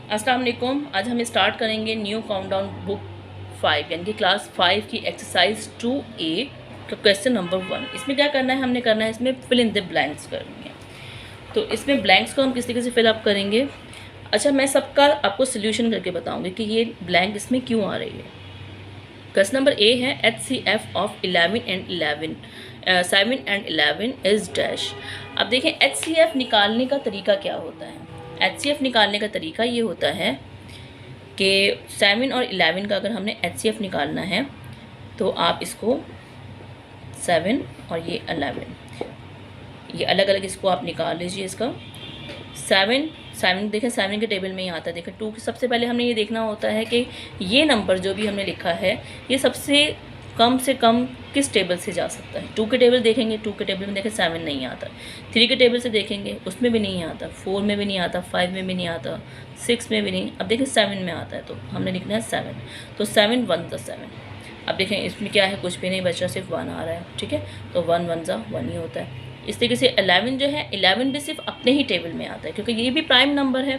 अस्सलाम वालेकुम। आज हम स्टार्ट करेंगे न्यू काउंटडाउन बुक 5 यानी कि क्लास 5 की एक्सरसाइज 2A का क्वेश्चन नंबर 1। इसमें क्या करना है, हमने करना है इसमें फिल इन द ब्लैंक्स करनी है। तो इसमें ब्लैंक्स को हम किस तरीके से फिल अप करेंगे। अच्छा, मैं सबका आपको सोल्यूशन करके बताऊंगी कि ये ब्लैंक इसमें क्यों आ रही है। क्वेश्चन नंबर ए है HCF of 11 and 11 7 and 11 is dash. अब देखें HCF निकालने का तरीका क्या होता है। HCF निकालने का तरीका ये होता है कि 7 और 11 का अगर हमने HCF निकालना है तो आप इसको 7 और ये 11 ये अलग अलग इसको आप निकाल लीजिए। इसका 7 देखें 7 के टेबल में ही आता है। देखें 2 की सबसे पहले हमने ये देखना होता है कि ये नंबर जो भी हमने लिखा है ये सबसे कम किस टेबल से जा सकता है। 2 के टेबल देखेंगे, 2 के टेबल में देखें 7 नहीं आता। 3 के टेबल से देखेंगे उसमें भी नहीं आता, 4 में भी नहीं आता, 5 में भी नहीं आता, 6 में भी नहीं। अब देखें 7 में आता है तो हमने लिखना है 7। तो 7 1 + 7। अब देखें इसमें क्या है, कुछ भी नहीं बच रहा, सिर्फ 1 आ रहा है। ठीक है, तो 1 1 = 1 ही होता है। इस तरीके से 11 जो है 11 भी सिर्फ अपने ही टेबल में आता है क्योंकि ये भी प्राइम नंबर है।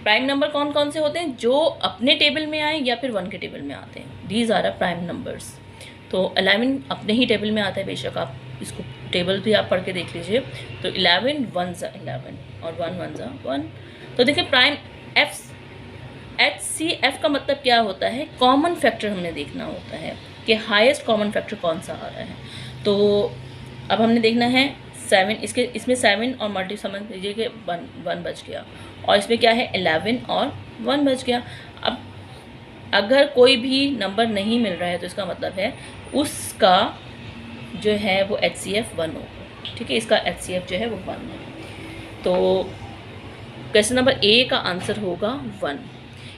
प्राइम नंबर कौन कौन से होते हैं, जो अपने टेबल में आए या फिर 1 के टेबल में आते हैं। These are prime numbers. तो 11 अपने ही टेबल में आता है, बेशक आप इसको टेबल भी आप पढ़ के देख लीजिए। तो 11 1 = 11 और 1 1 = 1। तो देखिए प्राइम HCF का मतलब क्या होता है, कॉमन फैक्टर हमने देखना होता है कि हाईएस्ट कॉमन फैक्टर कौन सा आ रहा है। तो अब हमने देखना है 7, इसमें 7 और मल्टी समझ लीजिए कि 1 बच गया, और इसमें क्या है 11 और 1 बच गया। अब अगर कोई भी नंबर नहीं मिल रहा है तो इसका मतलब है उसका जो है वो HCF 1 होगा। ठीक है, इसका HCF जो है वो 1 है। तो क्वेश्चन नंबर ए का आंसर होगा 1।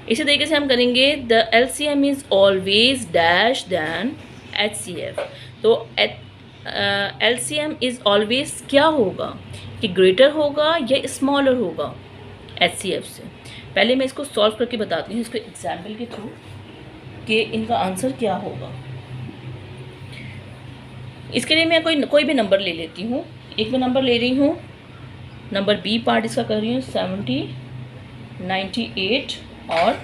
इसी तरीके से हम करेंगे the LCM is always dash than HCF। तो LCM इज़ ऑलवेज क्या होगा कि ग्रेटर होगा या स्मॉलर होगा HCF से। पहले मैं इसको सॉल्व करके बताती हूँ इसको एग्जाम्पल के थ्रू कि इनका आंसर क्या होगा। इसके लिए मैं कोई भी नंबर ले लेती हूँ। एक मैं नंबर ले रही हूँ, नंबर बी पार्ट इसका कर रही हूँ 70 98 और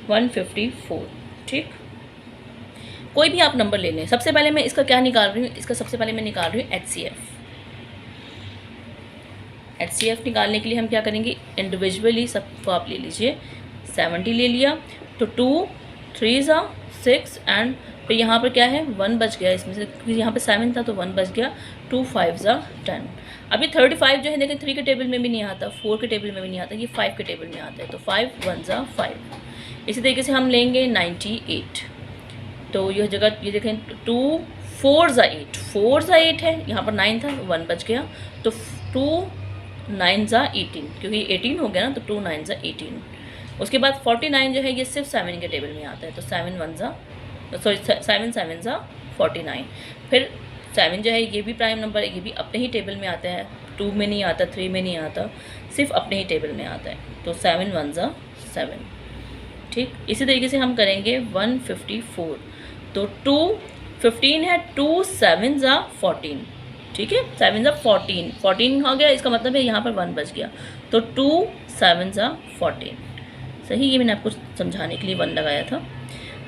154। ठीक, कोई भी आप नंबर ले लें। सबसे पहले मैं इसका क्या निकाल रही हूँ, इसका सबसे पहले मैं निकाल रही हूँ HCF निकालने के लिए हम क्या करेंगे, इंडिविजुअली सबको आप ले लीजिए। 70 ले लिया तो 2 3 = 6 एंड फिर यहाँ पर क्या है 1 बच गया इसमें से, क्योंकि यहाँ पे 7 था तो 1 बच गया। 2 5 = 10। अभी 35 जो है देखें 3 के टेबल में भी नहीं आता, 4 के टेबल में भी नहीं आता, ये 5 के टेबल में आता है। तो 5 1 = 5। इसी तरीके से हम लेंगे 98। तो यह जगह ये देखें 2 4 = 8, 4 = 8 है, यहाँ पर 9 था 1 बच गया। तो 2 9 = 18, क्योंकि 18 हो गया ना, तो 2 9 = 18। उसके बाद 49 जो है ये सिर्फ 7 के टेबल में आता है। तो 7 7 = 49। फिर 7 जो है ये भी प्राइम नंबर है, ये भी अपने ही टेबल में आता है। 2 में नहीं आता, 3 में नहीं आता, सिर्फ अपने ही टेबल में आता है। तो 7 1 = 7। ठीक, इसी तरीके से हम करेंगे 154। तो 2 15 है, 2 7 = 14। ठीक है, 7 = 14, 14 हो गया, इसका मतलब है यहाँ पर 1 बच गया। तो 2 7 = 14। सही, ये मैंने आपको समझाने के लिए 1 लगाया था।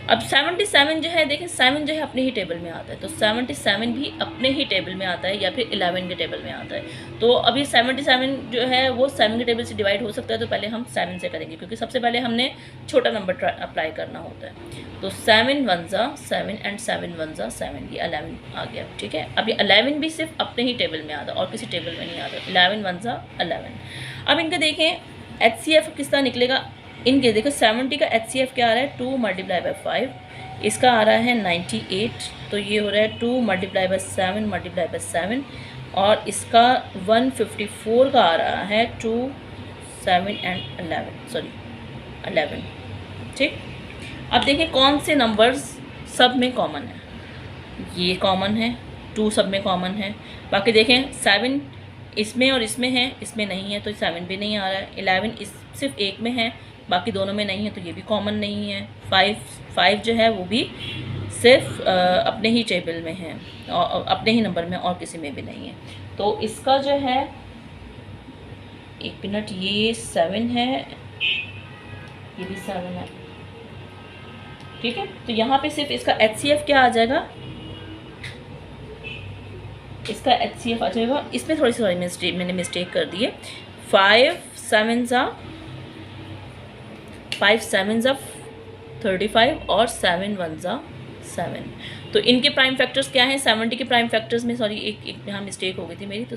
अब 77 जो है देखें 7 जो है अपने ही टेबल में आता है। तो 77 भी अपने ही टेबल में आता है या फिर 11 के टेबल में आता है। तो अभी 77 जो है वो 7 के टेबल से डिवाइड हो सकता है, तो पहले हम 7 से करेंगे क्योंकि सबसे पहले हमने छोटा नंबर अप्लाई करना होता है। तो 7 1 = 7 एंड 7 1 = 7, ये 11 आ गया। ठीक है, अब ये 11 भी सिर्फ अपने ही टेबल में आता है और किसी टेबल में नहीं आता। 11 1 = 11। अब इनके देखें HCF किस तरह निकलेगा। इनके देखो 70 का HCF क्या आ रहा है, 2 × 5। इसका आ रहा है 98, तो ये हो रहा है 2 × 7 × 7। और इसका 154 का आ रहा है 2 7 एंड 11। ठीक, अब देखिए कौन से नंबर्स सब में कॉमन है। ये कॉमन है, 2 सब में कॉमन है। बाकी देखें 7 इसमें और इसमें है, इसमें नहीं है तो 7 भी नहीं आ रहा है। 11 सिर्फ एक में है, बाकी दोनों में नहीं है, तो ये भी कॉमन नहीं है। 5 जो है वो भी सिर्फ अपने ही टेबल में है और अपने ही नंबर में, और किसी में भी नहीं है। तो इसका जो है, एक मिनट, ये 7 है ये भी 7 है, ठीक है। तो यहाँ पे सिर्फ इसका HCF क्या आ जाएगा, इसका HCF आ जाएगा, इसमें थोड़ी सी मैंने मिस्टेक कर दी है। 5 7 ज़ा 35 और 7 1 ज़ा 7। तो इनके प्राइम फैक्टर्स क्या हैं, 70 के प्राइम फैक्टर्स में, सॉरी एक यहाँ मिस्टेक हो गई थी मेरी, तो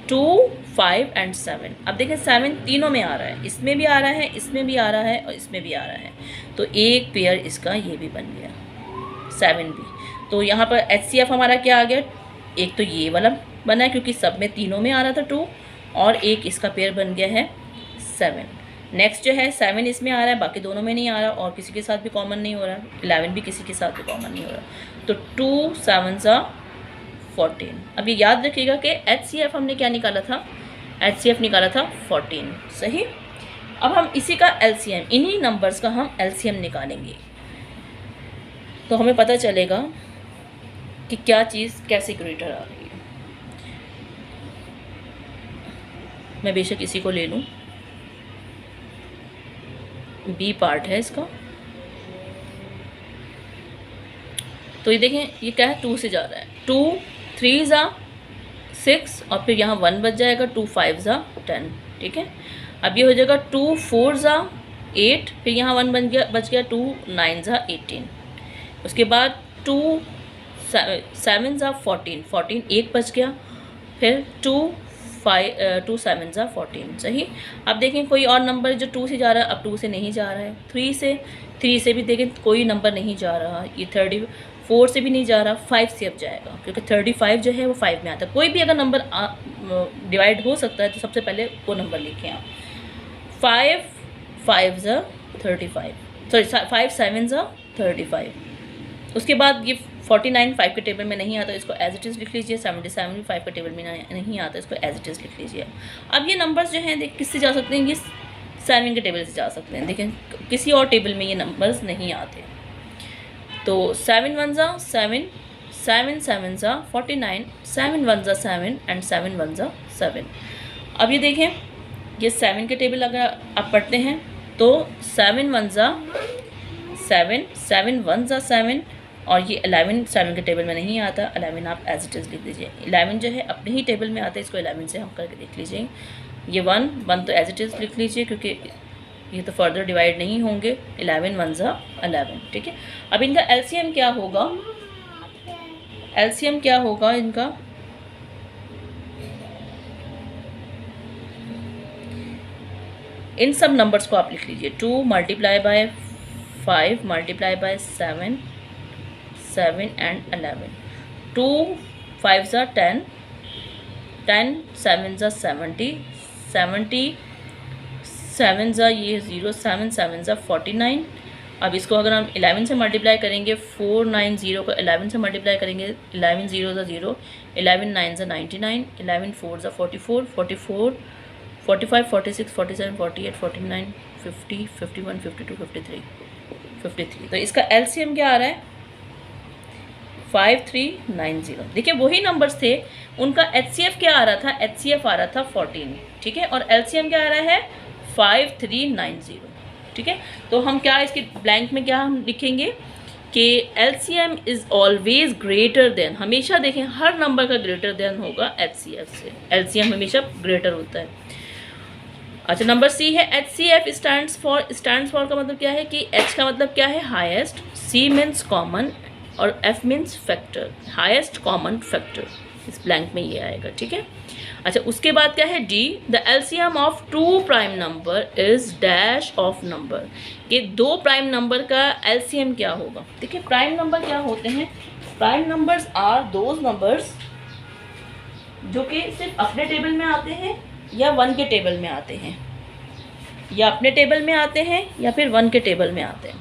2 5 एंड 7। अब देखें 7 तीनों में आ रहा है, इसमें भी आ रहा है, इसमें भी आ रहा है और इसमें भी आ रहा है, तो एक पेयर इसका ये भी बन गया 7 भी। तो यहाँ पर HCF हमारा क्या आ गया, एक तो ये वाला बना है क्योंकि सब में तीनों में आ रहा था 2, और एक इसका पेयर बन गया है 7। नेक्स्ट जो है 7 इसमें आ रहा है, बाकी दोनों में नहीं आ रहा और किसी के साथ भी कॉमन नहीं हो रहा, 11 भी किसी के साथ भी कॉमन नहीं हो रहा। तो 2 7 ज़ा 14। अब ये याद रखिएगा कि HCF हमने क्या निकाला था, HCF निकाला था 14, सही। अब हम इसी का LCM, इन्हीं नंबर्स का हम LCM निकालेंगे, तो हमें पता चलेगा कि क्या चीज़ कैसे ग्रेटर आ रही है। मैं बेशक इसी को ले लूँ, B पार्ट है इसका। तो ये देखें ये क्या है, 2 से जा रहा है, 2 3 ज़ा 6 और फिर यहाँ 1 बच जाएगा, 2 5 ज़ा 10, ठीक है। अब ये हो जाएगा 2 4 ज़ा 8, फिर यहाँ 1 बच गया 2 9 ज़ा 18। उसके बाद 2 7 ज़ा 14 14 एक बच गया, फिर 2 7 ज़ा 14, सही। अब देखें कोई और नंबर जो 2 से जा रहा है, अब 2 से नहीं जा रहा है, 3 से भी देखें कोई नंबर नहीं जा रहा, ये 34 से भी नहीं जा रहा, 5 से अब जाएगा क्योंकि 35 जो है वो 5 में आता है। कोई भी अगर नंबर डिवाइड हो सकता है तो सबसे पहले वो नंबर लिखें आप। 5 5 ज़ा 35, सॉरी 5 7 ज़ा 35। उसके बाद ये 49 5 के टेबल में नहीं आता, इसको एज इट इज़ लिख लीजिए। 77 भी 5 के टेबल में नहीं आता, इसको एज इट इज़ लिख लीजिए। अब ये नंबर्स जो हैं देख किससे जा सकते हैं, ये 7 के टेबल से जा सकते हैं। देखें किसी और टेबल में ये नंबर्स नहीं आते। तो 7 1 ज़ा 7, 7 7 ज़ा 49, 7 1 ज़ा 7 एंड 7 1 ज़ा 7। अब ये देखें ये 7 के टेबल अगर आप पढ़ते हैं तो 7 1 ज़ा 7, 7 1 ज़ा 7 और ये 11 7 के टेबल में नहीं आता, 11 आप एज इट इज़ लिख दीजिए। 11 जो है अपने ही टेबल में आता है, इसको 11 से हम करके देख लीजिए। ये 1 तो एज इट इज़ लिख लीजिए क्योंकि ये तो फर्दर डिवाइड नहीं होंगे। 11 1 ज़ा 11, ठीक है। अब इनका LCM क्या होगा, LCM क्या होगा इनका, इन सब नंबर्स को आप लिख लीजिए। 2 multiply by 5 multiply by 7 and 11। 2 5 ज़ा 10, 10 7 ज़ा 70, 70 7 ज़ा ये 0, 7 7 ज़ा 49। अब इसको अगर हम 11 से मल्टीप्लाई करेंगे, 490 को 11 से मल्टीप्लाई करेंगे, 11 0 ज़ा 0, 11 9 ज़ा 99, 11 4 ज़ा 44, 44 45 46 47 48 49 50 51 52 53। तो इसका LCM क्या आ रहा है, 5390। देखिए वही नंबर्स थे, उनका HCF क्या आ रहा था, HCF आ रहा था 14, ठीक है, और LCM क्या आ रहा है 5390, ठीक है। तो हम क्या इसके ब्लैंक में क्या हम लिखेंगे कि LCM is always greater than, हमेशा देखें हर नंबर का ग्रेटर देन होगा HCF से, LCM हमेशा ग्रेटर होता है। अच्छा नंबर C है HCF स्टैंड्स फॉर का मतलब क्या है कि H का मतलब क्या है हाईएस्ट, C मीन्स कॉमन और F means factor, highest common factor, इस ब्लैंक में ये आएगा, ठीक है। अच्छा उसके बाद क्या है D, the LCM of 2 prime number is dash of number, कि 2 प्राइम नंबर का LCM क्या होगा। देखिए प्राइम नंबर क्या होते हैं, prime numbers are those numbers जो कि सिर्फ अपने टेबल में आते हैं या 1 के टेबल में आते हैं, या अपने टेबल में आते हैं या फिर 1 के टेबल में आते हैं।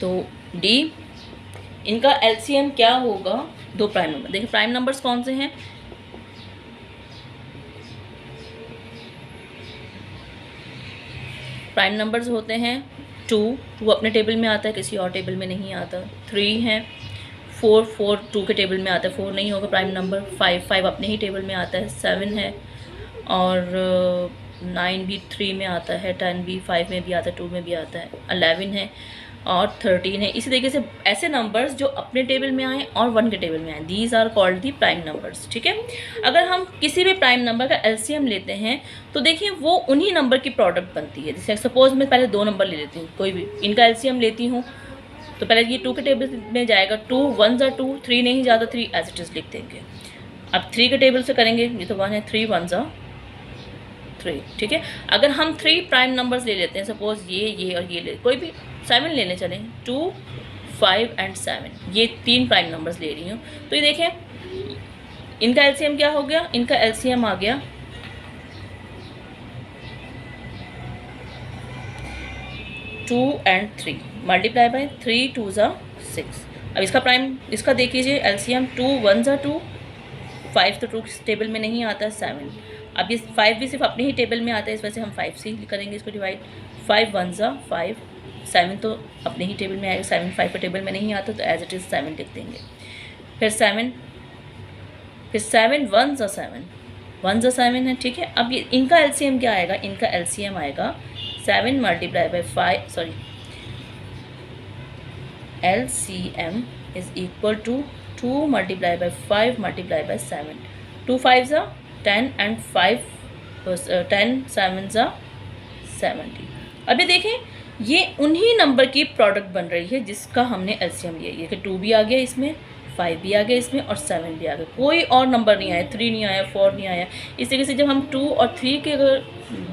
तो D इनका LCM क्या होगा, 2 प्राइम नंबर। देखिए प्राइम नंबर्स कौन से हैं, प्राइम नंबर्स होते हैं 2 अपने टेबल में आता है, किसी और टेबल में नहीं आता। 3 है, 4 2 के टेबल में आता है, 4 नहीं होगा प्राइम नंबर। 5 अपने ही टेबल में आता है, 7 है, और 9 भी 3 में आता है, 10 भी 5 में भी आता है, 2 में भी आता है, 11 है और 13 है। इसी तरीके से ऐसे नंबर्स जो अपने टेबल में आए और 1 के टेबल में आए, these are called the prime numbers. ठीक है, अगर हम किसी भी प्राइम नंबर का एलसीएम लेते हैं तो देखिए वो उन्हीं नंबर की प्रोडक्ट बनती है। जैसे सपोज मैं पहले 2 नंबर ले लेती हूँ, कोई भी इनका एलसीएम लेती हूँ, तो पहले ये 2 के टेबल में जाएगा, 2 1 2, 3 नहीं जाता, 3 एज इट इज़ लिख देंगे। अब 3 के टेबल से करेंगे, ये तो 1 है, 3 1 3। ठीक है, अगर हम 3 प्राइम नंबर्स ले लेते हैं, सपोज ये और ये ले, कोई भी 7 लेने चलें, 2 5 एंड 7, ये 3 प्राइम नंबर्स ले रही हूँ, तो ये देखें इनका एलसीएम क्या हो गया, इनका एलसीएम आ गया 2 and 3 मल्टीप्लाई बाय 3 2 ज़ा 6। अब इसका प्राइम, इसका देख लीजिए एलसीएम, 2 1 ज़ा 2, 5 तो 2 टेबल में नहीं आता है, 7। अब ये 5 भी सिर्फ अपने ही टेबल में आता है, इस वजह से हम 5 से करेंगे इसको डिवाइड। 5 1 ज़ा 5, 7 तो अपने ही टेबल में आएगा, 7 5 के टेबल में नहीं आता, तो एज इट इज़ 7 लिख देंगे। फिर 7 1 ज़ा 7, 1 ज़ा 7 है। ठीक है, अब ये इनका एलसीएम क्या आएगा, इनका एलसीएम आएगा 7 multiply by 5, sorry LCM is equal to 2 multiply by 5 multiply by 7, 2 5 ज़ा 10 एंड 5 10 7 ज़ा 70। अभी देखें ये उन्हीं नंबर की प्रोडक्ट बन रही है जिसका हमने एलसीएम लिया। ये कि 2 भी आ गया इसमें, 5 भी आ गया इसमें और 7 भी आ गया, कोई और नंबर नहीं आया, 3 नहीं आया, 4 नहीं आया। इस तरीके से जब हम 2 और 3 के अगर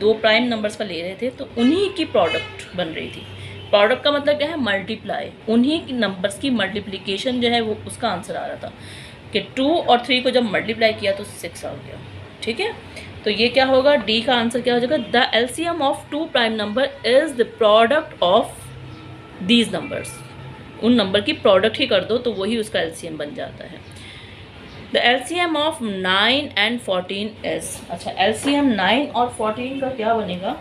2 प्राइम नंबर्स का ले रहे थे तो उन्हीं की प्रोडक्ट बन रही थी। प्रोडक्ट का मतलब क्या है, मल्टीप्लाई, उन्हीं की नंबर्स की मल्टीप्लिकेशन जो है वो उसका आंसर आ रहा था कि 2 और 3 को जब मल्टीप्लाई किया तो 6 आ गया। ठीक है, तो ये क्या होगा, डी का आंसर क्या हो जाएगा, the LCM of 2 prime number is the product of these numbers. उन नंबर की प्रोडक्ट ही कर दो तो वही उसका एलसीएम बन जाता है। The LCM of 9 and 14 is, अच्छा एलसीएम 9 और 14 का क्या बनेगा,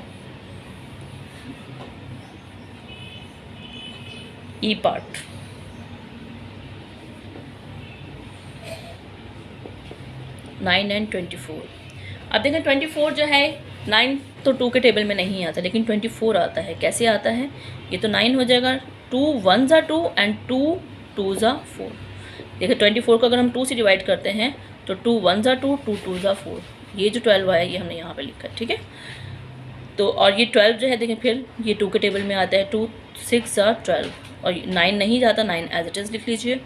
ई पार्ट। Nine and 24। अब देखें 24 जो है, 9 तो 2 के टेबल में नहीं आता, लेकिन 24 आता है। कैसे आता है, ये तो 9 हो जाएगा, 2 1 ज़ा 2 एंड 2 2 ज़ा 4। देखिए 24 को अगर हम 2 से डिवाइड करते हैं तो 2 1 ज़ा 2, 2 2 ज़ा 4, ये जो 12 आया ये हमने यहाँ पे लिखा है। ठीक है, तो और ये 12 जो है देखें फिर ये 2 के टेबल में आता है, 2 6 ज़ा 12 और 9 नहीं जाता, 9 एज इट इज़ लिख लीजिए।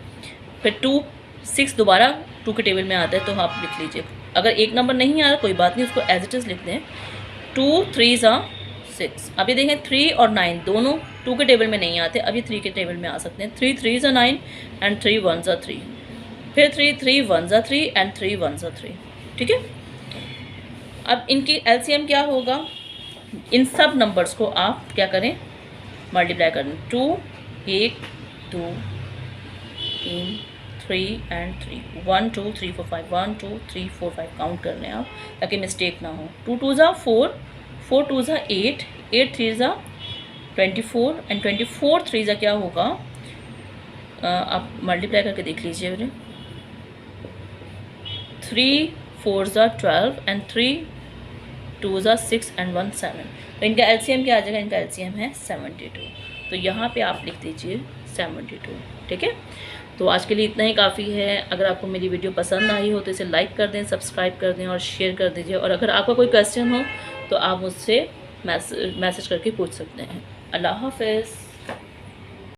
फिर 2 6 दोबारा 2 के टेबल में आता है तो आप लिख लीजिए। अगर एक नंबर नहीं आ रहा कोई बात नहीं, उसको एज इट इज़ लिख दें, 2 3 ज़ा 6। अब ये देखें 3 और 9 दोनों 2 के टेबल में नहीं आते, अब ये 3 के टेबल में आ सकते हैं। 3 3 ज़ा 9 एंड 3 1 ज़ा 3, फिर 3 3 1 ज़ा 3 एंड 3 1 ज़ा 3। ठीक है, अब इनकी एलसीएम क्या होगा, इन सब नंबर्स को आप क्या करें, मल्टीप्लाई करें। 2 1 2 3 3 एंड 3, 1 2 3 4 5, 1 2 3 4 5 काउंट कर लें आप ताकि मिस्टेक ना हो। 2 2 ज़ा 4, 4 2 ज़ा 8, 8 3 ज़ा 24 एंड 24 3 ज़ा क्या होगा, आप मल्टीप्लाई करके देख लीजिए। 3 4 ज़ा 12 एंड 3 2 ज़ा 6 एंड 1 7। तो इनका एलसीएम क्या आ जाएगा, इनका एलसीएम है 72। तो यहाँ पे आप लिख दीजिए 72। ठीक है, तो आज के लिए इतना ही काफ़ी है। अगर आपको मेरी वीडियो पसंद आई हो तो इसे लाइक कर दें, सब्सक्राइब कर दें और शेयर कर दीजिए। और अगर आपका कोई क्वेश्चन हो तो आप मुझसे मैसेज करके पूछ सकते हैं। अल्लाह हाफ़िज़।